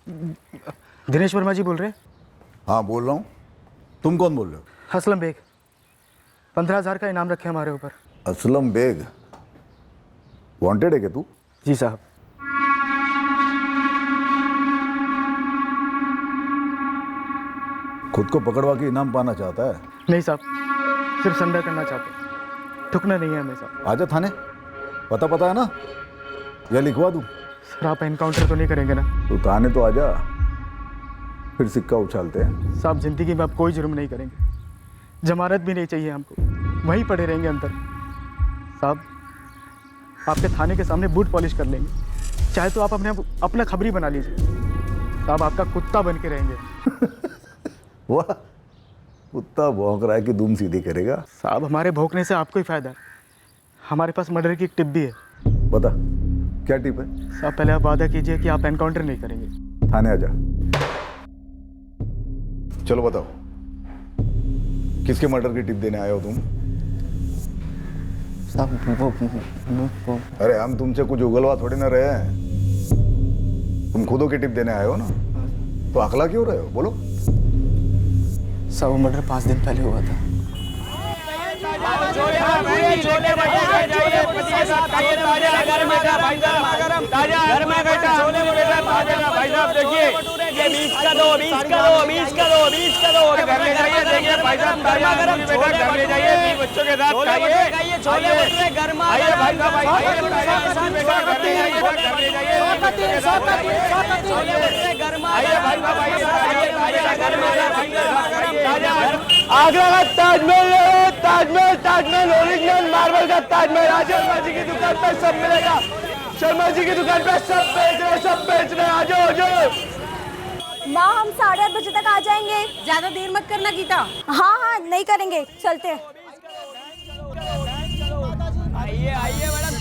दिनेश वर्मा जी बोल रहे हैं? हाँ बोल रहा हूँ। तुम कौन बोल रहे हो? असलम बेग, 15,000 का इनाम रखे हमारे ऊपर। असलम बेग वांटेड है क्या तू? जी साहब। खुद को पकड़वा के इनाम पाना चाहता है? नहीं साहब, सिर्फ संडा करना चाहते हैं, ठुकना नहीं है हमें साहब। आजा थाने, पता है ना, या लिखवा दूँ? सर आप एनकाउंटर तो नहीं करेंगे ना? तू थाने तो आजा, फिर सिक्का उछालते हैं। साहब जिंदगी में आप कोई जुर्म नहीं करेंगे, जमानत भी नहीं चाहिए हमको, वहीं पड़े रहेंगे अंदर। साहब आपके थाने के सामने बूट पॉलिश कर लेंगे, चाहे तो आप अपना खबरी बना लीजिए। साहब आपका कुत्ता बन के रहेंगे। वाह, कुत्ता भौंक रहा है कि धूम सीधी करेगा। साहब हमारे भौंकने से आपको ही फायदा है, हमारे पास मर्डर की टिप भी है। बता क्या टिप है? साहब पहले आप वादा कीजिए कि आप एनकाउंटर नहीं करेंगे। थाने आजा। चलो बताओ, किसके मर्डर की टिप देने आए हो तुम? साहब अरे हम तुमसे कुछ उगलवा थोड़ी ना रहे हैं, तुम खुदों की टिप देने आए हो ना, तो अकला क्यों रहे हो? बोलो। साहब मर्डर 5 दिन पहले हुआ था। आगरा का ताजमहल, ताजमहल ओरिजिनल मार्बल का ताजमहल। आज शर्मा जी की दुकान पे सब मिलेगा, शर्मा जी की दुकान पे सब बेच रहे। आ जाओ। माँ हम 8:30 बजे तक आ जाएंगे। ज्यादा देर मत करना गीता। हाँ नहीं करेंगे, चलते हैं। आइए मैडम,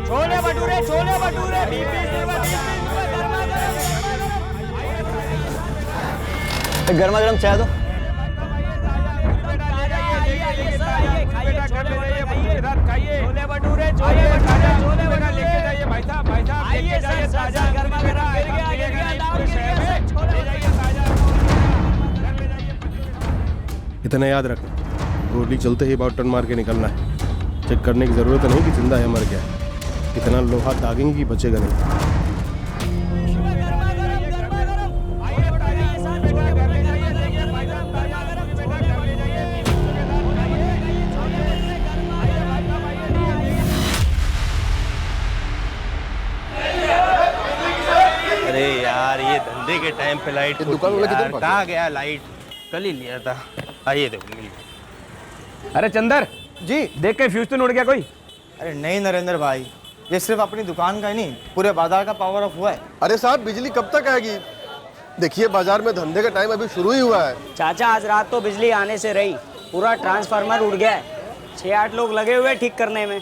छोले भटूरे 20 गर्मा गर्म चाय दो। छोले भटूरे लेके जाइए भाई साहब, लेके जाइए ताजा गर्मा गर्म। इतना याद रख, गोली चलते ही बहुत टर्न मार के निकलना है। चेक करने की जरूरत नहीं कि जिंदा है मर गया। इतना लोहा दागेंगे कि बचेगा नहीं। अरे यार ये धंधे के टाइम पे लाइट दुकान वाला किधर कहाँ गया? लाइट कल ही लिया था। आइए देखो मिल गया। अरे चंदर जी, देख के फ्यूज तो उड़ गया कोई? अरे नहीं नरेंद्र भाई, ये सिर्फ अपनी दुकान का ही नहीं, पूरे बाजार का पावर ऑफ हुआ है। अरे साहब बिजली कब तक आएगी? देखिए बाजार में धंधे का टाइम अभी शुरू ही हुआ है। चाचा आज रात तो बिजली आने से रही, पूरा ट्रांसफार्मर उड़ गया है। 6-8 लोग लगे हुए ठीक करने में।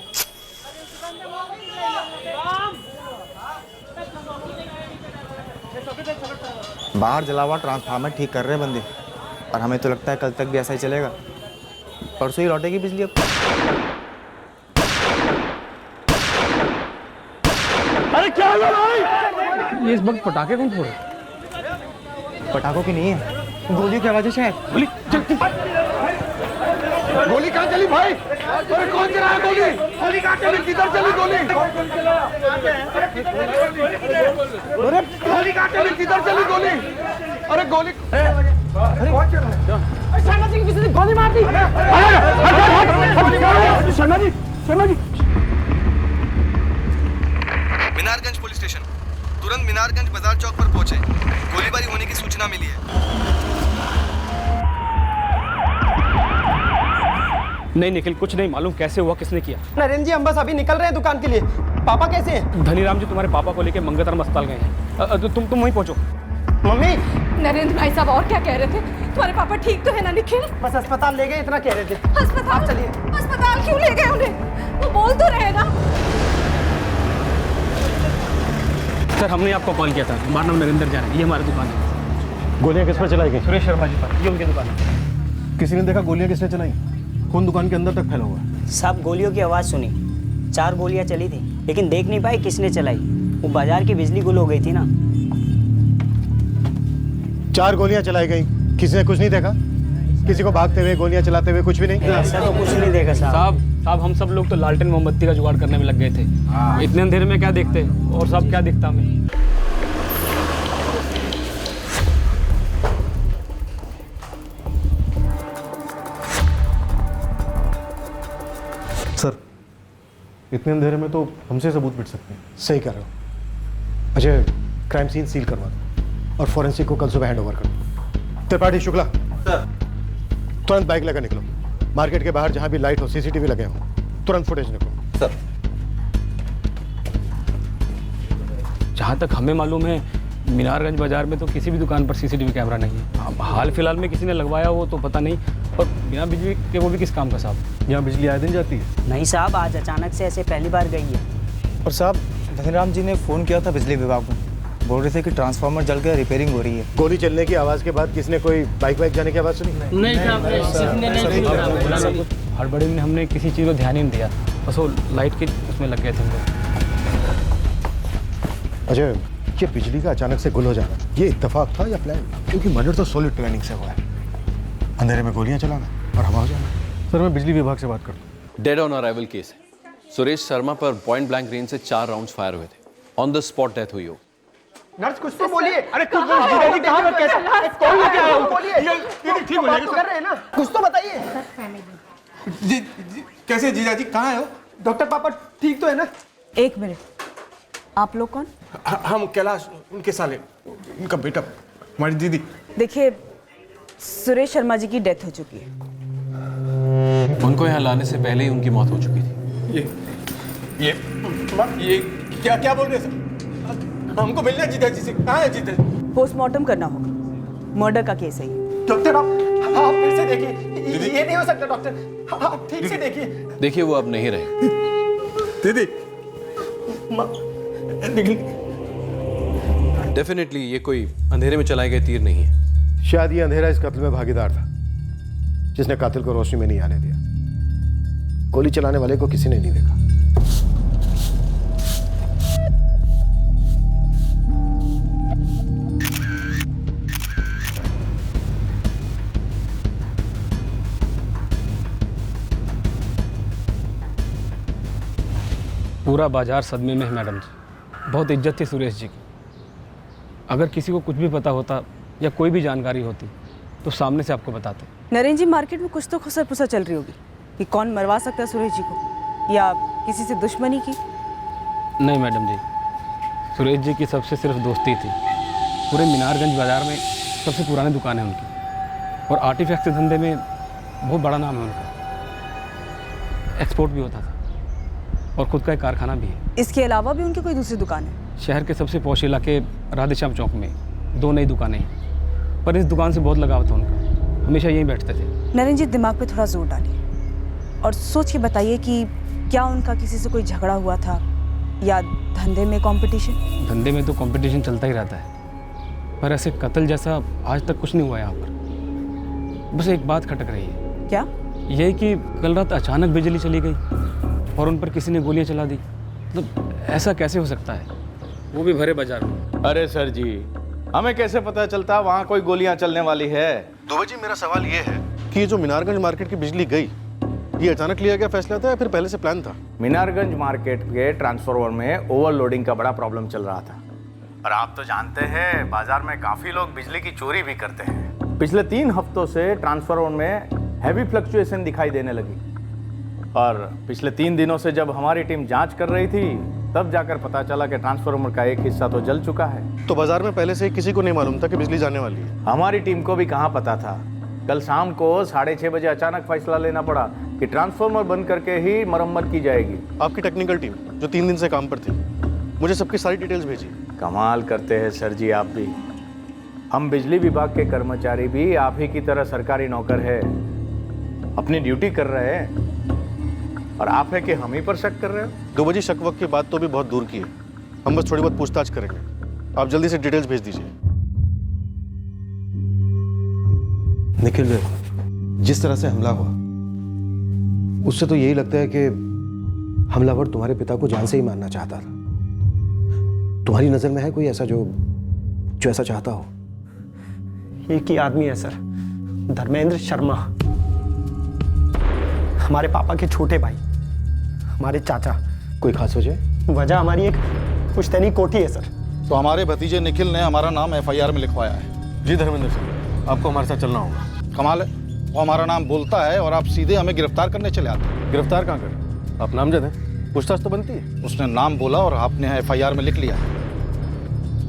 बाहर जला हुआ ट्रांसफार्मर ठीक कर रहे हैं बंदे, और हमें तो लगता है कल तक भी ऐसा ही चलेगा। परसों ही लौटेगी बिजली। अब अरे क्या हुआ भाई? ये इस वक्त पटाखे कौन फोड़? पटाखों की नहीं है, गोलियों की आवाज़ है शायद। गोली कहाँ चली भाई? अरे कौन चलाया गोली? गोली कहाँ चली? किधर चली गोली? अरे गोली कहाँ चली? किधर चली गोली? अरे गोली शर्मा जी की किसी ने गोली मार दी। शर्मा जी मीनारगंज पुलिस स्टेशन, तुरंत मीनारगंज बाजार चौक पर पहुंचे। गोलीबारी होने की सूचना मिली है। नहीं निखिल, कुछ नहीं मालूम कैसे हुआ, किसने किया। नरेंद्र जी हम बस अभी निकल रहे हैं दुकान के लिए। पापा कैसे हैं? धनीराम जी तुम्हारे पापा को लेके मंगलधाम अस्पताल गए हैं। तुम वहीं पहुंचो। मम्मी नरेंद्र भाई साहब और क्या कह रहे थे? तुम्हारे पापा ठीक तो है ना निखिल? बस अस्पताल ले गए, इतना कह रहे थे। अस्पताल? चलिए। अस्पताल क्यों ले गए उन्हें? वो बोल तो रहे ना। सर हमने आपको कॉल किया था, हमारा नाम नरेंद्र जैन है, ये हमारी दुकान है। गोलियां किस पर चलाई गई? सुरेश शर्मा जी पर, ये उनकी दुकान है। किसी ने देखा गोलियां किसने चलाई? कौन दुकान के अंदर तक फैला हुआ है? सब गोलियों की आवाज़ सुनी, 4 गोलियां चली थी। लेकिन देख नहीं पाए किसने चलाई। वो बाजार की बिजली गुल हो गई थी ना। 4 गोलियां चलाई गई, किसी ने कुछ नहीं देखा? किसी को भागते हुए, गोलियां चलाते हुए कुछ भी नहीं? ऐसा तो कुछ नहीं देखा साहब। साहब हम सब लोग तो लालटेन मोमबत्ती का जुगाड़ करने में लग गए थे। इतने अंधेरे में क्या देखते, और सब क्या दिखता हमें। सर, इतने अंधेरे में तो हमसे सबूत मिट सकते हैं। सही कह रहे हो। अजय, क्राइम सीन सील करवा दो और फॉरेंसिक को कल सुबह हैंड ओवर कर दो। त्रिपाठी, शुक्ला, सर, तुरंत बाइक लेकर निकलो। मार्केट के बाहर जहां भी लाइट हो, सीसीटीवी लगे हो, तुरंत फुटेज निकलो। सर, जहाँ तक हमें मालूम है मीनारगंज बाजार में तो किसी भी दुकान पर सीसीटीवी कैमरा नहीं है। अब हाल फिलहाल में किसी ने लगवाया हो तो पता नहीं, और बिना बिजली के वो भी किस काम का साहब? यहाँ बिजली आए दिन जाती है? नहीं साहब, आज अचानक से ऐसे पहली बार गई है। और साहब, धनीराम जी ने फ़ोन किया था बिजली विभाग को, बोल रहे थे कि ट्रांसफार्मर जल के रिपेयरिंग हो रही है। गोली चलने की आवाज़ के बाद किसने कोई बाइक जाने की आवाज़ सुनी? नहीं साहब, हड़बड़ी में हमने किसी चीज़ को ध्यान ही नहीं दिया, बस वो लाइट के उसमें लग गए थे हम लोग। अजय, ये बिजली का अचानक से गुल हो जाना, ये इत्तेफाक था या प्लान? क्योंकि मर्डर तो सॉलिड प्लानिंग से हुआ है। अंधेरे में गोलियां चलाना और हवा हो जाना। सर, मैं बिजली विभाग से बात करता हूँ। डेड ऑन अराइवल केस है। सुरेश शर्मा पर पॉइंट ब्लैंक रेंज से 4 राउंड्स फायर हुए थे। ऑन द स्पॉट डेथ हुई हो। नर्स कुछ तो बोलिए। अरे कुछ जीजाजी कहाँ पर कैसे कौन लेके आया हो? बोलिए। दीदी ठीक हो जाएगी, कर रहे हैं ना, कुछ तो बताइए। जी कैसे जीजाजी, कहाँ हो? डॉक्टर पापा ठीक तो है ना? 1 मिनट, आप लोग कौन? हम कैलाश, उनके साले, उनका बेटा, हमारी दीदी। देखिए, सुरेश शर्मा जी की डेथ हो चुकी है। उनको यहाँ लाने से पहले ही उनकी मौत हो चुकी थी। ये क्या बोल रहे हैं सर? हमको मिलना है जीजाजी से। कहाँ है जीजाजी? पोस्टमार्टम करना होगा, मर्डर का केस है ये। डॉक्टर आप फिर से देखिए, ये नहीं हो सकता डॉक्टर, आप ठीक से देखिए। देखिए वो अब नहीं रहे। दीदी डेफिनेटली ये कोई अंधेरे में चलाए गए तीर नहीं है। शायद ये अंधेरा इस कत्ल में भागीदार था, जिसने कातिल को रोशनी में नहीं आने दिया। गोली चलाने वाले को किसी ने नहीं देखा। पूरा बाजार सदमे में है मैडम जी। बहुत इज्जत थी सुरेश जी की। अगर किसी को कुछ भी पता होता या कोई भी जानकारी होती तो सामने से आपको बताते। नरेंद्र जी, मार्केट में कुछ तो खुसर पुसर चल रही होगी कि कौन मरवा सकता है सुरेश जी को, या किसी से दुश्मनी की? नहीं मैडम जी, सुरेश जी की सबसे सिर्फ दोस्ती थी। पूरे मीनारगंज बाज़ार में सबसे पुरानी दुकान है उनकी, और आर्टिफैक्ट के धंधे में बहुत बड़ा नाम है उनका। एक्सपोर्ट भी होता था और खुद का एक कारखाना भी है। इसके अलावा भी उनकी कोई दूसरी दुकान है? शहर के सबसे पौष इलाके राधेश्याम चौक में 2 नई दुकानें हैं, पर इस दुकान से बहुत लगाव था उनका, हमेशा यहीं बैठते थे। नरेंद्र जी, दिमाग पे थोड़ा जोर डालिए और सोच के बताइए कि क्या उनका किसी से कोई झगड़ा हुआ था या धंधे में कंपटीशन? धंधे में तो कंपटीशन चलता ही रहता है, पर ऐसे कत्ल जैसा आज तक कुछ नहीं हुआ यहाँ पर। बस एक बात खटक रही है। क्या? यही कि कल रात अचानक बिजली चली गई और उन पर किसी ने गोलियां चला दी। मतलब ऐसा कैसे हो सकता है, वो भी भरे बाजार में? अरे सर जी, हमें कैसे पता चलता वहाँ कोई गोलियां चलने वाली है? दुबे जी, मेरा सवाल ये है कि ये जो मीनारगंज मार्केट की बिजली गई, ये अचानक लिया गया फैसला था या फिर पहले से प्लान था? मीनारगंज मार्केट के ट्रांसफार्मर में ओवरलोडिंग का बड़ा प्रॉब्लम चल रहा था। और आप तो जानते हैं बाजार में काफी लोग बिजली की चोरी भी करते हैं। पिछले 3 हफ्तों से ट्रांसफार्मर में हैवी फ्लक्चुएशन दिखाई देने लगी, और पिछले 3 दिनों से जब हमारी टीम जांच कर रही थी तब जाकर पता चला कि ट्रांसफार्मर का एक हिस्सा तो जल चुका है। तो बाजार में पहले से ही किसी को नहीं मालूम था कि बिजली जाने वाली है? हमारी टीम को भी कहाँ पता था। कल शाम को 6:30 बजे अचानक फैसला लेना पड़ा कि ट्रांसफार्मर बंद करके ही मरम्मत की जाएगी। आपकी टेक्निकल टीम जो 3 दिन से काम पर थी, मुझे सबकी सारी डिटेल्स भेजी। कमाल करते हैं सर जी आप भी। हम बिजली विभाग के कर्मचारी भी आप ही की तरह सरकारी नौकर है, अपनी ड्यूटी कर रहे हैं, और आप है कि हम ही पर शक कर रहे हो? दुबे जी, शक वक्त की बात तो भी बहुत दूर की है, हम बस थोड़ी बहुत पूछताछ करेंगे। आप जल्दी से डिटेल्स भेज दीजिए। निखिल, जिस तरह से हमला हुआ उससे तो यही लगता है कि हमलावर तुम्हारे पिता को जान से ही मारना चाहता था। तुम्हारी नजर में है कोई ऐसा जो ऐसा चाहता हो? एक ही आदमी है सर, धर्मेंद्र शर्मा, हमारे पापा के छोटे भाई, हमारे चाचा। कोई खास वजह? वजह हमारी एक पुश्तैनी कोठी है सर। तो हमारे भतीजे निखिल ने हमारा नाम FIR में लिखवाया है। जी धर्मेंद्र सिंह, आपको हमारे साथ चलना होगा। कमाल है, वो हमारा नाम बोलता है और आप सीधे हमें गिरफ्तार करने चले आते हैं। गिरफ्तार कहाँ करें? आप नामजद हैं, पूछताछ तो बनती है। उसने नाम बोला और आपने FIR में लिख लिया।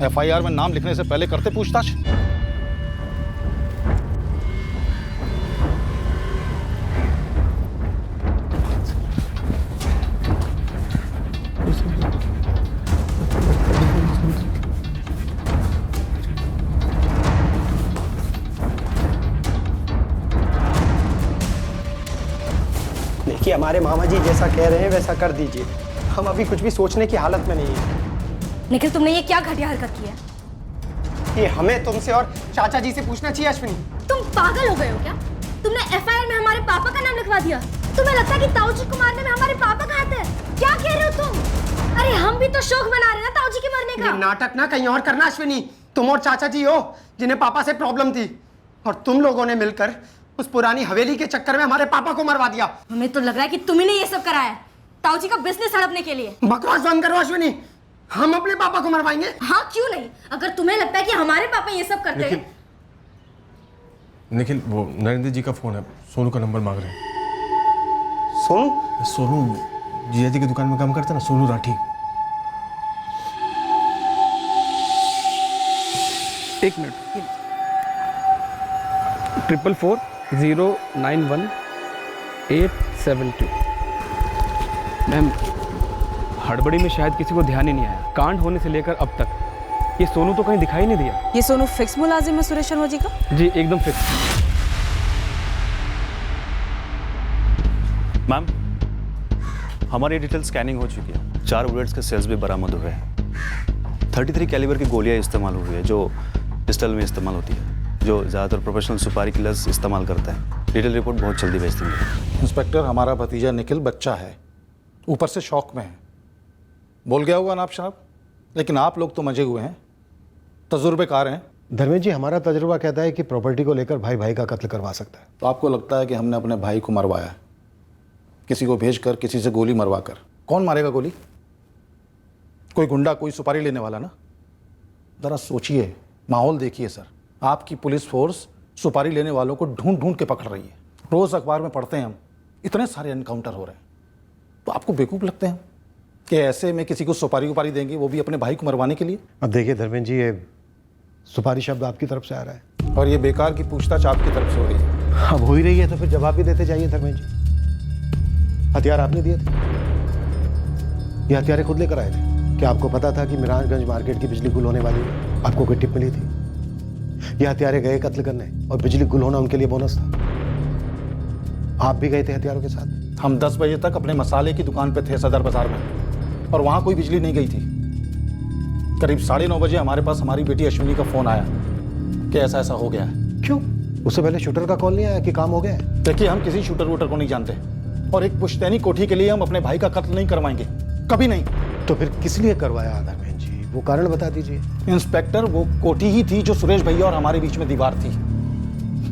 FIR में नाम लिखने से पहले करते पूछताछ? देखिए, हमारे मामा जी जैसा कह रहे हैं वैसा कर दीजिए। हम अभी कुछ भी सोचने की हालत में नहीं है। निखिल, तुमने ये क्या घटिया हरकत की है? ये हमें तुमसे और चाचा जी से पूछना चाहिए। अश्विनी, तुम पागल हो गए हो क्या? तुमने FIR में हमारे पापा का नाम लिखवा दिया। तुम्हें लगता है कि ताऊजी को मारने में हमारे पापा का हाथ है? क्या कह रहे हो तुम? अरे हम भी तो शौक मना रहे हैं ना ताऊजी के मरने का। ये नाटक ना कहीं और करना अश्विनी। तुम और चाचा जी हो जिन्हें पापा से प्रॉब्लम थी, और तुम लोगों ने मिलकर उस पुरानी हवेली के चक्कर में हमारे पापा को मरवा दिया। हमें तो लग रहा है कि तुम ही ने ये सब कराया है, ताऊजी का बिजनेस हड़पने के लिए। बकवास बंद करो अश्विनी, हम अपने पापा को मरवाएंगे। हाँ, क्यों नहीं? अगर तुम्हें लगता है कि हमारे पापा ये सब करते हैं। निखिल, वो नरेंद्र जी का फोन है, सोनू का नंबर मांग रहे हैं। सोनू? सोनू जिया जी की दुकान में काम करता है ना, सोनू राठी। एक मिनट। 444-091-872। मैम, हड़बड़ी में शायद किसी को ध्यान ही नहीं आया। कांड होने से लेकर अब तक ये सोनू तो कहीं दिखाई नहीं दिया। ये सोनू फिक्स मुलाजिम है सुरेश शर्मा जी का? जी एकदम फिक्स। मैम, हमारी डिटेल स्कैनिंग हो चुकी है। 4 बुलेट्स के सेल्स भी बरामद हुए हैं। 33 कैलिबर की गोलियां इस्तेमाल हुई है जो पिस्टल में इस्तेमाल होती है, जो ज़्यादातर प्रोफेशनल सुपारी किलर्स इस्तेमाल करते हैं। डिटेल रिपोर्ट बहुत जल्दी भेज देंगे। इंस्पेक्टर, हमारा भतीजा निखिल बच्चा है, ऊपर से शौक में है, बोल गया होगा ना आप साहब, लेकिन आप लोग तो मजे हुए हैं, तजुर्बेकार हैं। धर्मेंद्र जी, हमारा तजुर्बा कहता है कि प्रॉपर्टी को लेकर भाई भाई का कत्ल करवा सकता है। तो आपको लगता है कि हमने अपने भाई को मरवाया, किसी को भेजकर, किसी से गोली मरवा कर? कौन मारेगा गोली? कोई गुंडा, कोई सुपारी लेने वाला ना। ज़रा सोचिए, माहौल देखिए सर। आपकी पुलिस फोर्स सुपारी लेने वालों को ढूंढ ढूंढ के पकड़ रही है। रोज़ अखबार में पढ़ते हैं हम, इतने सारे एनकाउंटर हो रहे हैं। तो आपको बेवकूफ़ लगते हैं कि ऐसे में किसी को सुपारी उपारी देंगे, वो भी अपने भाई को मरवाने के लिए? अब देखिए धर्मेंद्र जी, ये सुपारी शब्द आपकी तरफ से आ रहा है और ये बेकार की पूछताछ आपकी तरफ से हो रही है। अब हो ही रही है तो फिर जवाब भी देते जाइए धर्मेंद्र जी। हथियार आपने दिए थे, ये हथियारें खुद लेकर आए थे? क्या आपको पता था कि मिराजगंज मार्केट की बिजली गुल होने वाली है? आपको कोई टिप मिली थी? ये हथियारे गए कत्ल करने और बिजली गुल होना उनके लिए बोनस था। आप भी गए थे हथियारों के साथ? हम 10 बजे तक अपने मसाले की दुकान पे थे सदर बाजार में, और वहां कोई बिजली नहीं गई थी। करीब 9:30 बजे हमारे पास हमारी बेटी अश्विनी का फोन आया कि ऐसा ऐसा हो गया है। क्यों? उससे पहले शूटर का कॉल नहीं आया कि काम हो गया है? देखिए, हम किसी शूटर वूटर को नहीं जानते, और एक पुश्तैनी कोठी के लिए हम अपने भाई का कत्ल नहीं करवाएंगे, कभी नहीं। तो फिर किस लिए करवाया धर्मेंद्र जी? वो कारण बता दीजिए। इंस्पेक्टर, वो कोठी ही थी जो सुरेश भैया और हमारे बीच में दीवार थी,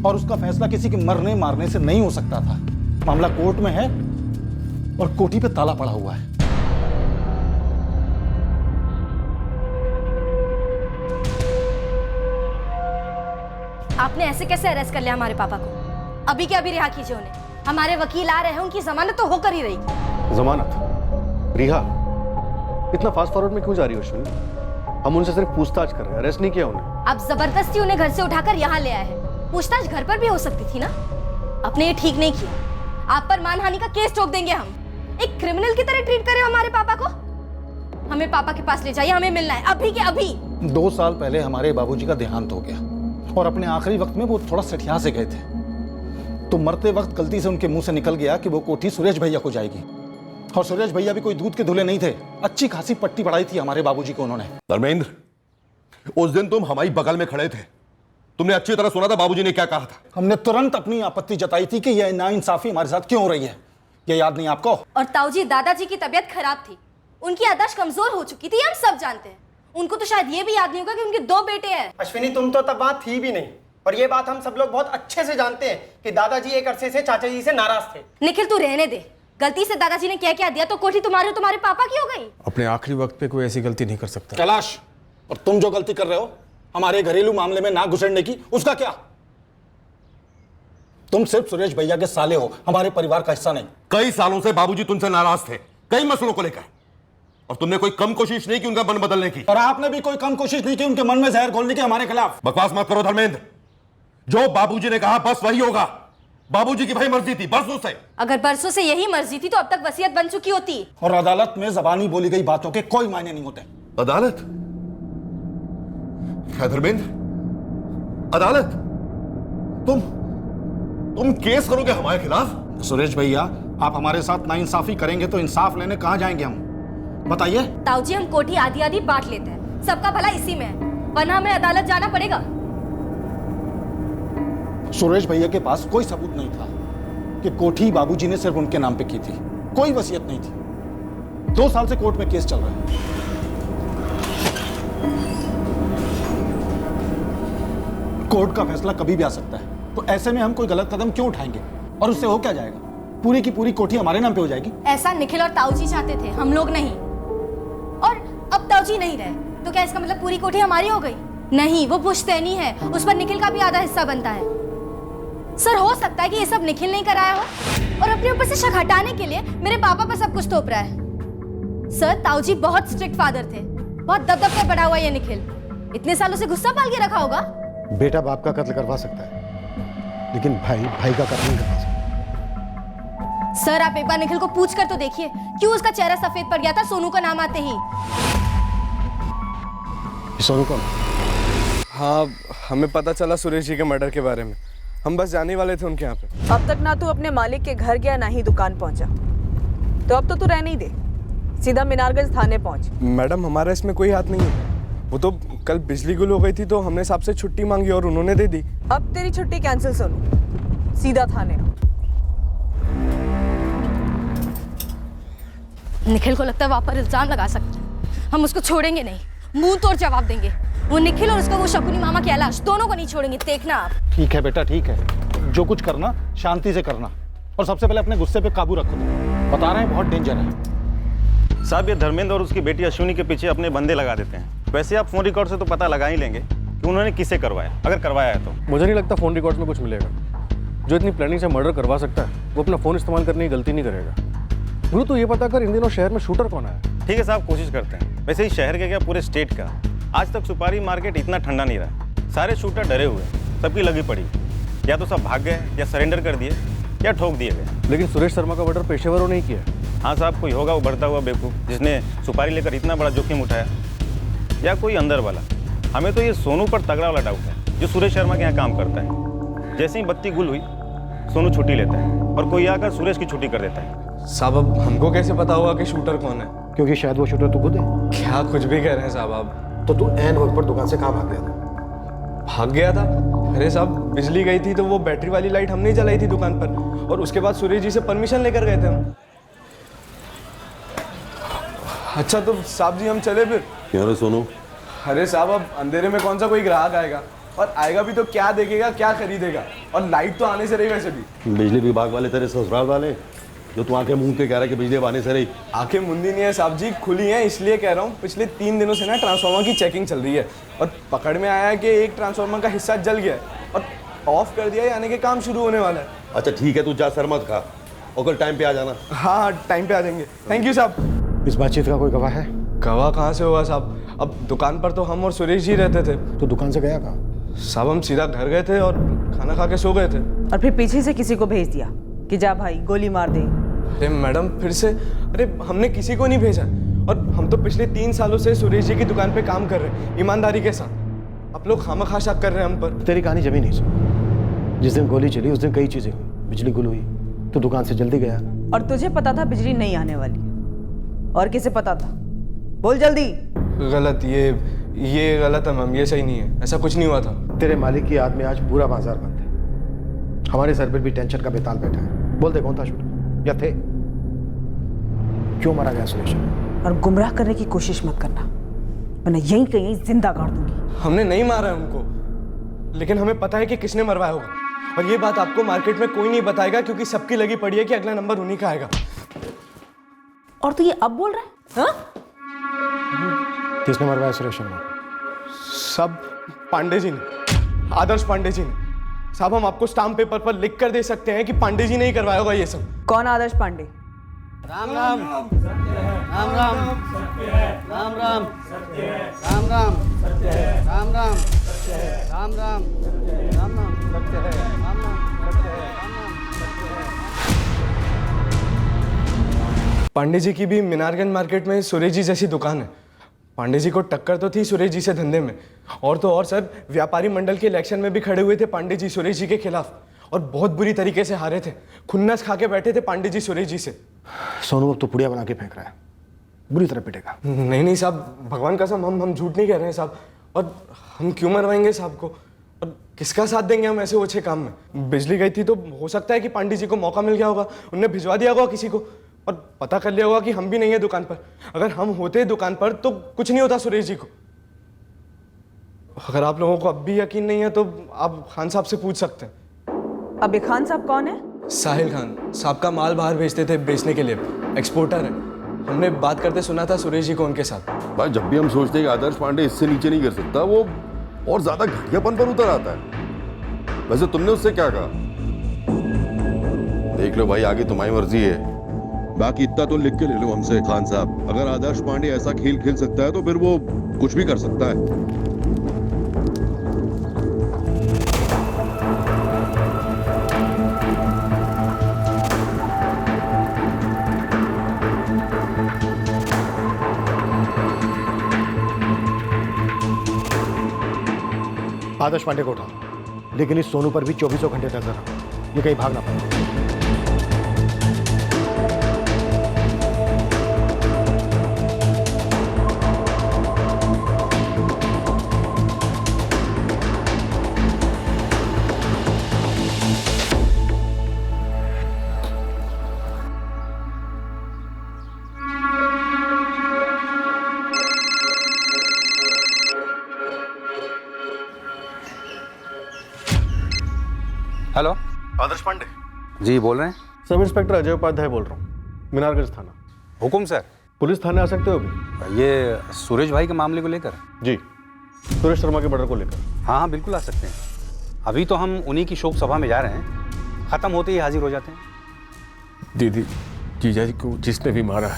और उसका फैसला किसी के मरने मारने से नहीं हो सकता था। मामला कोर्ट में है और कोठी पे ताला पड़ा हुआ है। आपने ऐसे कैसे अरेस्ट कर लिया हमारे पापा को? अभी के अभी रिहा कीजिए उन्हें। हमारे वकील आ रहे हैं, उनकी जमानत तो होकर ही रही। जमानत? रिहा? इतना फास्ट फॉरवर्ड में क्यों जा रही हो अश्विनी? हम उनसे सिर्फ पूछताछ कर रहे हैं, अरेस्ट नहीं किया उन्हें। आप जबरदस्ती उन्हें घर से उठाकर यहाँ ले आए हैं। पूछताछ घर पर भी हो सकती थी ना। आपने ये ठीक नहीं किया। आप पर मानहानि का केस ठोक देंगे हम। एक क्रिमिनल की तरह ट्रीट करे हमारे पापा को। हमें पापा के पास ले जाइए, हमें मिलना है अभी के अभी। 2 साल पहले हमारे बाबूजी का देहांत हो गया, और अपने आखिरी वक्त में वो थोड़ा सठिया से गए थे, तो मरते वक्त गलती से उनके मुंह से निकल गया कि वो कोठी सुरेश भैया को जाएगी। और सुरेश भैया भी कोई दूध के धुले नहीं थे, अच्छी खासी पट्टी पढ़ाई थी हमारे बाबूजी को उन्होंने। धर्मेंद्र, उस दिन तुम हमारी बगल में खड़े थे, तुमने अच्छी तरह सुना था बाबूजी ने क्या कहा था। हमने तुरंत अपनी आपत्ति जताई थी कि यह नाइंसाफी हमारे साथ क्यों हो रही है। ये याद नहीं आपको? और ताऊजी, दादाजी की तबीयत खराब थी, उनकी याददाश्त कमजोर हो चुकी थी, हम सब जानते हैं। उनको तो शायद ये भी याद नहीं होगा कि उनके 2 बेटे हैं। अश्विनी, तुम तो तब वहां थी भी नहीं, और ये बात हम सब लोग बहुत अच्छे से जानते हैं कि दादाजी एक अरसे से चाचा जी से नाराज थे। निखिल, तू रहने दे। गलती से दादाजी ने क्या क्या दिया तो कोठी तुम्हारे पापा की हो गई। अपने आखिरी वक्त पे कोई ऐसी गलती नहीं कर सकता। कैलाश, और तुम जो गलती कर रहे हो हमारे घरेलू मामले में नाक घुसेड़ने की, उसका क्या? तुम सिर्फ सुरेश भैया के साले हो, हमारे परिवार का हिस्सा नहीं। कई सालों से बाबूजी तुमसे नाराज थे, कई मसलों को लेकर, और तुमने कोई कम कोशिश नहीं की उनका मन बदलने की। और आपने भी कोई कम कोशिश नहीं की उनके मन में जहर घोलने की हमारे खिलाफ। बकवास मत करो धर्मेंद्र, जो बाबूजी ने कहा बस वही होगा। बाबूजी की भाई मर्जी थी बरसों से। अगर बरसों से यही मर्जी थी तो अब तक वसीयत बन चुकी होती। और अदालत में जबानी बोली गई बातों के कोई मायने नहीं होते। अदालत? धर्मेंद्र, अदालत? तुम केस करोगे हमारे खिलाफ? सुरेश भैया, आप हमारे साथ नाइंसाफी करेंगे तो इंसाफ लेने कहां जाएंगे हम, बताइए? ताऊजी, हम कोठी आधी आधी बांट लेते हैं, सबका भला इसी में है, वरना हमें अदालत जाना पड़ेगा। सुरेश भैया के पास कोई सबूत नहीं था कि कोठी बाबूजी ने सिर्फ उनके नाम पे की थी, कोई वसीयत नहीं थी। 2 साल से कोर्ट में केस चल रहा है। कोर्ट का फैसला कभी भी आ सकता है, तो ऐसे में हम कोई गलत कदम क्यों उठाएंगे? और उससे हो क्या जाएगा? पूरी की पूरी कोठी हमारे नाम पे हो जाएगी। ऐसा निखिल और ताऊजी चाहते थे, हम लोग नहीं। और अब ताऊजी नहीं रहे तो क्या इसका मतलब पूरी कोठी हमारी हो गई? नहीं, वो पुश्तैनी है, उस पर निखिल का भी आधा हिस्सा बनता है। सर, हो सकता है कि ये सब निखिल नहीं कराया हो और अपने ऊपर से शक हटाने के लिए मेरे पापा पर सब कुछ थोप रहा है। सर, ताऊजी बहुत स्ट्रिक्ट फादर थे, बहुत दबदब कर बड़ा हुआ ये निखिल, इतने सालों से गुस्सा पाल के रखा होगा। बेटा बाप का कत्ल करवा सकता है, लेकिन भाई भाई का कत्ल नहीं करवा सकता। सर, आप एक बार निखिल को पूछ कर तो देखिए, क्यों उसका चेहरा सफेद पड़ गया था सोनू का नाम आते ही। सोनू कौन? हाँ, हमें पता चला सुरेश जी के मर्डर के बारे में, हम बस जाने वाले थे उनके यहाँ पे। अब तक ना तू अपने मालिक के घर गया ना ही दुकान पहुंचा, तो अब तो तू रहने ही दे, सीधा मीनारगंज थाने पहुंच। मैडम, हमारा इसमें कोई हाथ नहीं है, वो तो कल बिजली गुल हो गई थी तो हमने साहब से छुट्टी मांगी और उन्होंने दे दी। अब तेरी छुट्टी कैंसिल सोनू, सीधा थाने। निखिल को लगता है वहां पर इल्जाम लगा सकते हैं, हम उसको छोड़ेंगे नहीं, मुंह तोड़ जवाब देंगे। वो निखिल और उसका वो शकुनी मामा कैलाश दोनों को नहीं छोड़ेंगे, देखना आप। ठीक है बेटा, ठीक है, जो कुछ करना शांति से करना, और सबसे पहले अपने गुस्से पे काबू रखो। बता रहे हैं बहुत डेंजर है। साहब, ये धर्मेंद्र और उसकी बेटी अश्विनी के पीछे अपने बंदे लगा देते हैं। वैसे आप फोन रिकॉर्ड से तो पता लगा ही लेंगे कि उन्होंने किसे करवाया, अगर करवाया है तो। मुझे नहीं लगता फोन रिकॉर्ड्स में कुछ मिलेगा। जो इतनी प्लानिंग से मर्डर करवा सकता है वो अपना फोन इस्तेमाल करने की गलती नहीं करेगा। गुरु, तो ये पता कर इन दिनों शहर में शूटर कौन है? ठीक है साहब, कोशिश करते हैं। वैसे ही शहर के क्या, पूरे स्टेट का आज तक सुपारी मार्केट इतना ठंडा नहीं रहा। सारे शूटर डरे हुए, सबकी लगी पड़ी, या तो सब भाग गए या सरेंडर कर दिए या ठोक दिए गए। लेकिन सुरेश शर्मा का मर्डर पेशेवरों ने ही किया। हाँ साहब, कोई होगा वो बढ़ता हुआ बेवकूफ़ जिसने सुपारी लेकर इतना बड़ा जोखिम उठाया, या कोई अंदर वाला। हमें तो ये सोनू पर तगड़ा वाला डाउट है, जो सुरेश शर्मा के यहाँ काम करता है। जैसे ही बत्ती गुल हुई, सोनू छुट्टी लेता है और कोई आकर सुरेश की छुट्टी कर देता है। साहब, अब हमको कैसे पता होगा कि शूटर कौन है? क्योंकि शायद वो शूटर तू खुद है। क्या कुछ भी कह रहे हैं साहब आप? तो तू ऐन वक्त पर दुकान से कहाँ भाग गया था? भाग गया था? अरे साहब, बिजली गई थी तो वो बैटरी वाली लाइट हमने जलाई थी दुकान पर, और उसके बाद सुरेश जी से परमिशन लेकर गए थे हम। अच्छा तो साहब जी हम चले फिर? क्यों रे सोनू? अरे साहब, अब अंधेरे में कौन सा कोई ग्राहक आएगा, और आएगा भी तो क्या देखेगा, क्या खरीदेगा, और लाइट तो आने से रही वैसे भी। बिजली विभाग वाले तेरे ससुराल वाले जो तू आंखें मूंद के कह रहा है कि बिजली आने से रही? आंखें मुंदी नहीं है साहब जी, खुली हैं, इसलिए कह रहा हूँ। पिछले 3 दिनों से ना ट्रांसफार्मर की चेकिंग चल रही है, और पकड़ में आया है कि एक ट्रांसफार्मर का हिस्सा जल गया है और ऑफ कर दिया है, यानी कि काम शुरू होने वाला है। अच्छा ठीक है, तू जा, सर मत खा, और कल टाइम पे आ जाना। हाँ, टाइम पे आ जाएंगे। थैंक यू साहब। इस बातचीत का कोई गवाह है? गवाह कहाँ से होगा साहब, अब दुकान पर तो हम और सुरेश जी रहते थे। तो दुकान से गया कहाँ? साहब, हम सीधा घर गए थे और खाना खा के सो गए थे। और फिर पीछे से किसी को भेज दिया कि जा भाई गोली मार दे। अरे मैडम, फिर से? अरे हमने किसी को नहीं भेजा, और हम तो पिछले 3 सालों से सुरेश जी की दुकान पे काम कर रहे हैं ईमानदारी के साथ। आप लोग खामखा शक कर रहे हैं हम पर। तेरी कहानी जमी नहीं सुन। जिस दिन गोली चली उस दिन कई चीजें हुई, बिजली गुल हुई, तो दुकान से जल्दी गया। और तुझे पता था बिजली नहीं आने वाली है, और किसे पता था? बोल जल्दी। गलत, ये गलत है मैम, ये सही नहीं है, ऐसा कुछ नहीं हुआ था। तेरे मालिक की याद में आज पूरा बाजार बंद है, हमारे सर पर भी टेंशन का बेताल बैठा है। बोल दे कौन था शूटर, या थे? क्यों मारा गया सुरेश? और गुमराह करने की कोशिश मत करना, वरना यहीं कहीं जिंदा गाड़ दूंगी। हमने नहीं मारा है उनको, लेकिन हमें पता है कि किसने मरवाया होगा, और ये बात आपको मार्केट में कोई नहीं बताएगा क्योंकि सबकी लगी पड़ी है कि अगला नंबर उन्हीं का आएगा। और तू ये अब बोल रहा है? हाँ? किसने मरवाया सुरेश शर्मा? सब पांडे जी ने, आदर्श पांडे जी ने। साहब हम आपको स्टाम्प पेपर पर लिख कर दे सकते हैं कि पांडे जी ने ही करवाया होगा ये सब। कौन आदर्श पांडे? राम राम राम राम राम राम राम राम राम राम राम राम राम राम राम सत्य है, राम राम सत्य है, राम राम सत्य है। पांडे जी की भी मीनारगंज मार्केट में सुरेश जी जैसी दुकान है। पांडे जी को टक्कर तो थी सुरेश जी से धंधे में, और तो और सर व्यापारी मंडल के इलेक्शन में भी खड़े हुए थे पांडे जी सुरेश जी के खिलाफ, और बहुत बुरी तरीके से हारे थे। खुन्नस खा के बैठे थे पांडे जी सुरेश जी से। सोनू अब तो पुड़िया बना के फेंक रहा है, बुरी तरह पिटेगा। नहीं साहब, भगवान कसम हम झूठ नहीं कह रहे हैं साहब। और हम क्यों मरवाएंगे साहब को, और किसका साथ देंगे हम ऐसे ओछे काम में? बिजली गई थी तो हो सकता है कि पांडे जी को मौका मिल गया होगा, उनने भिजवा दिया होगा किसी को, और पता कर लिया होगा कि हम भी नहीं है दुकान पर। अगर हम होते दुकान पर तो कुछ नहीं होता सुरेश जी को। अगर आप लोगों को अब भी यकीन नहीं है तो आप खान साहब से पूछ सकते हैं। अब ये खान साहब कौन है? साहिल खान साहब का माल बाहर भेजते थे बेचने के लिए, एक्सपोर्टर है। हमने बात करते सुना था सुरेश जी को उनके साथ। भाई जब भी हम सोचते हैं कि आदर्श पांडे इससे नीचे नहीं कर सकता, वो और ज्यादा घटियापन पर उतर आता है। वैसे तुमने उससे क्या कहा? देख लो भाई, आगे तुम्हारी मर्जी है। बाकी इतना तो लिख के ले लो हमसे खान साहब, अगर आदर्श पांडे ऐसा खेल खेल सकता है तो फिर वो कुछ भी कर सकता है। आदर्श पांडे को उठाओ, लेकिन इस सोनू पर भी 24 घंटे नजर रखो, ये कहीं भाग ना पाए। हेलो, आदर्श पांडे जी बोल रहे हैं? सब इंस्पेक्टर अजय उपाध्याय बोल रहा हूँ, मीनारगंज थाना। हुकुम सर। पुलिस थाने आ सकते हो अभी? ये सुरेश भाई के मामले को लेकर? जी, सुरेश शर्मा के मर्डर को लेकर। हाँ हाँ बिल्कुल आ सकते हैं। अभी तो हम उन्हीं की शोक सभा में जा रहे हैं, खत्म होते ही हाजिर हो जाते हैं। दीदी, जीजा जी को जिसने भी मारा